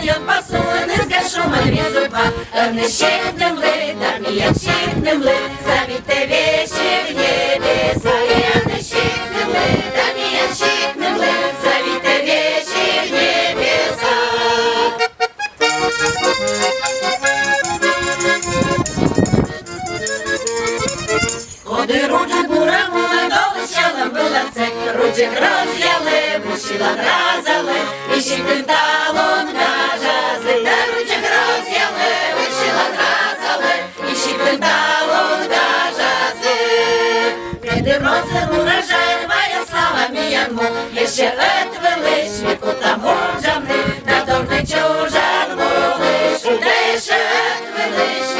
район посули, не скажу манрізу два. Не щипнем ли, да не щипнем ли, завіте вещи в небеса. Я не щипнем ли, да не щипнем ли, завіте вещи в небеса. Ходи ручок мурамула, долищала булавце, ручок роз'яли, вуші ладразали, і щипнем талон гажази. Да ручок роз'яли, вуші ладразали, і щипнем талон гажази. Прийде розер урожай, твоя слава міянму, є ще етвелиш, віку тому джамни, на дорне чужан булиш, де ще етвелиш,